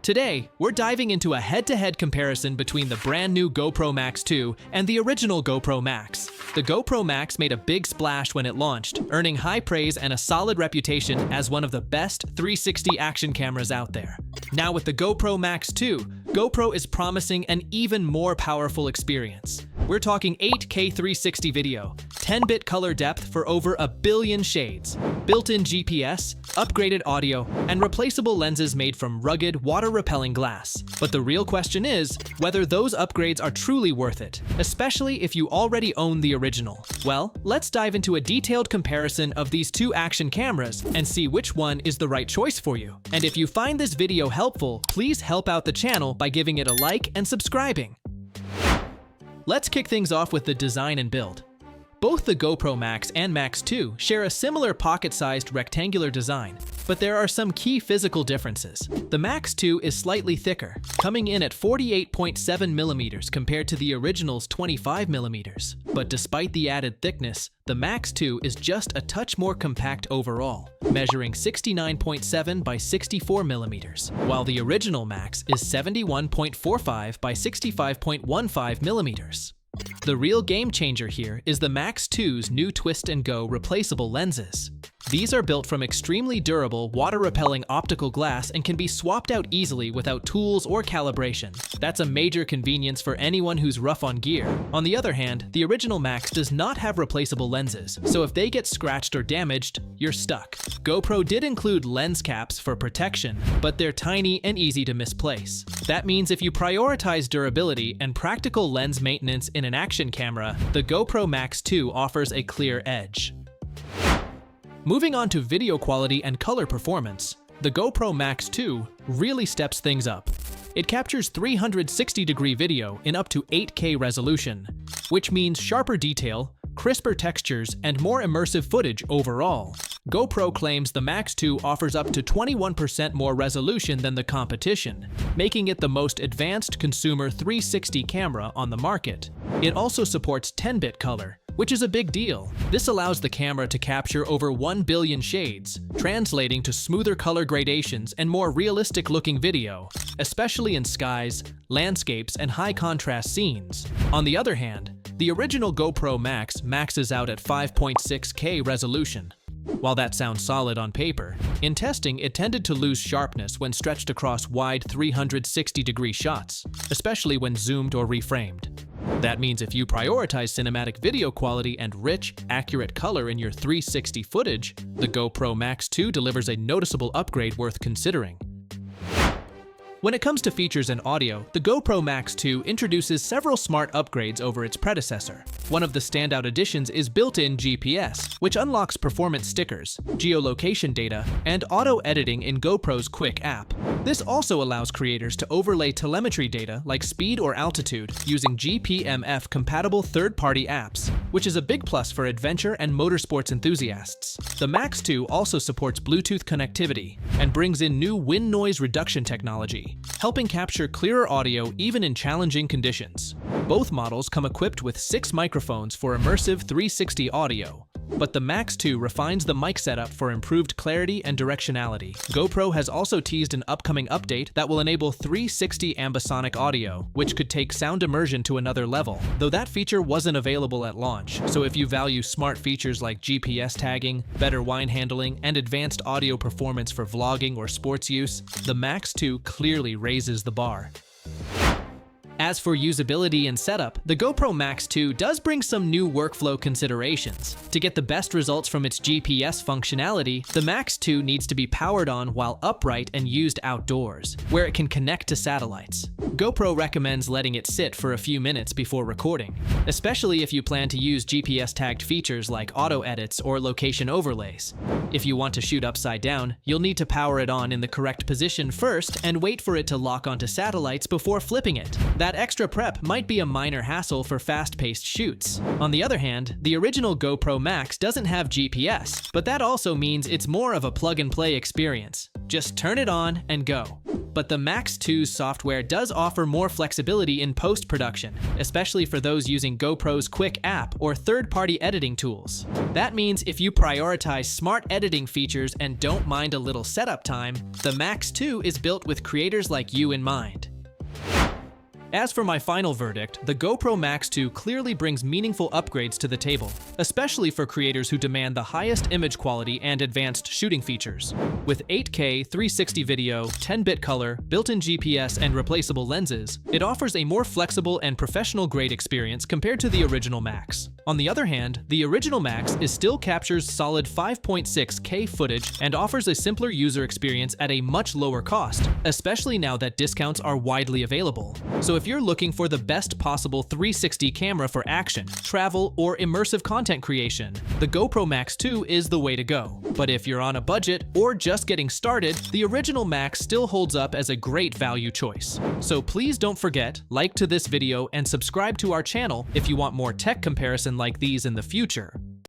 Today, we're diving into a head-to-head comparison between the brand new GoPro Max 2 and the original GoPro Max. The GoPro Max made a big splash when it launched, earning high praise and a solid reputation as one of the best 360 action cameras out there. Now with the GoPro Max 2, GoPro is promising an even more powerful experience. We're talking 8K 360 video, 10-bit color depth for over 1 billion shades, built-in GPS, upgraded audio, and replaceable lenses made from rugged, water-repelling glass. But the real question is whether those upgrades are truly worth it, especially if you already own the original. Well, let's dive into a detailed comparison of these two action cameras and see which one is the right choice for you. And if you find this video helpful, please help out the channel by giving it a like and subscribing. Let's kick things off with the design and build. Both the GoPro Max and Max 2 share a similar pocket-sized rectangular design, but there are some key physical differences. The Max 2 is slightly thicker, coming in at 48.7 millimeters compared to the original's 25 millimeters. But despite the added thickness, the Max 2 is just a touch more compact overall, measuring 69.7 by 64 millimeters, while the original Max is 71.45 by 65.15 millimeters. The real game changer here is the Max 2's new Twist and Go replaceable lenses. These are built from extremely durable, water-repelling optical glass and can be swapped out easily without tools or calibration. That's a major convenience for anyone who's rough on gear. On the other hand, the original Max does not have replaceable lenses, so if they get scratched or damaged, you're stuck. GoPro did include lens caps for protection, but they're tiny and easy to misplace. That means if you prioritize durability and practical lens maintenance in an action camera, the GoPro Max 2 offers a clear edge. Moving on to video quality and color performance, the GoPro Max 2 really steps things up. It captures 360-degree video in up to 8K resolution, which means sharper detail, crisper textures, and more immersive footage overall. GoPro claims the Max 2 offers up to 21% more resolution than the competition, making it the most advanced consumer 360 camera on the market. It also supports 10-bit color, which is a big deal. This allows the camera to capture over 1 billion shades, translating to smoother color gradations and more realistic-looking video, especially in skies, landscapes, and high-contrast scenes. On the other hand, the original GoPro Max maxes out at 5.6K resolution. While that sounds solid on paper, in testing it tended to lose sharpness when stretched across wide 360-degree shots, especially when zoomed or reframed. That means if you prioritize cinematic video quality and rich, accurate color in your 360 footage, the GoPro Max 2 delivers a noticeable upgrade worth considering. When it comes to features and audio, the GoPro Max 2 introduces several smart upgrades over its predecessor. One of the standout additions is built-in GPS, which unlocks performance stickers, geolocation data, and auto-editing in GoPro's Quick app. This also allows creators to overlay telemetry data like speed or altitude using GPMF-compatible third-party apps, which is a big plus for adventure and motorsports enthusiasts. The Max 2 also supports Bluetooth connectivity and brings in new wind noise reduction technology, helping capture clearer audio even in challenging conditions. Both models come equipped with 6 microphones for immersive 360 audio, but the Max 2 refines the mic setup for improved clarity and directionality. GoPro has also teased an upcoming update that will enable 360 ambisonic audio, which could take sound immersion to another level, though that feature wasn't available at launch. So if you value smart features like GPS tagging, better wine handling, and advanced audio performance for vlogging or sports use, the Max 2 clearly raises the bar. As for usability and setup, the GoPro Max 2 does bring some new workflow considerations. To get the best results from its GPS functionality, the Max 2 needs to be powered on while upright and used outdoors, where it can connect to satellites. GoPro recommends letting it sit for a few minutes before recording, especially if you plan to use GPS-tagged features like auto edits or location overlays. If you want to shoot upside down, you'll need to power it on in the correct position first and wait for it to lock onto satellites before flipping it. That extra prep might be a minor hassle for fast-paced shoots. On the other hand, the original GoPro Max doesn't have GPS, but that also means it's more of a plug-and-play experience. Just turn it on and go. but the Max 2's software does offer more flexibility in post-production, especially for those using GoPro's Quick app or third-party editing tools. That means if you prioritize smart editing features and don't mind a little setup time, the Max 2 is built with creators like you in mind. As for my final verdict, the GoPro Max 2 clearly brings meaningful upgrades to the table, especially for creators who demand the highest image quality and advanced shooting features. With 8K 360 video, 10-bit color, built-in GPS, and replaceable lenses, it offers a more flexible and professional-grade experience compared to the original Max. On the other hand, the original Max still captures solid 5.6K footage and offers a simpler user experience at a much lower cost, especially now that discounts are widely available. So if you're looking for the best possible 360 camera for action, travel, or immersive content creation, the GoPro Max 2 is the way to go. But if you're on a budget or just getting started, the original Max still holds up as a great value choice. So please don't forget, like to this video and subscribe to our channel if you want more tech comparison like these in the future.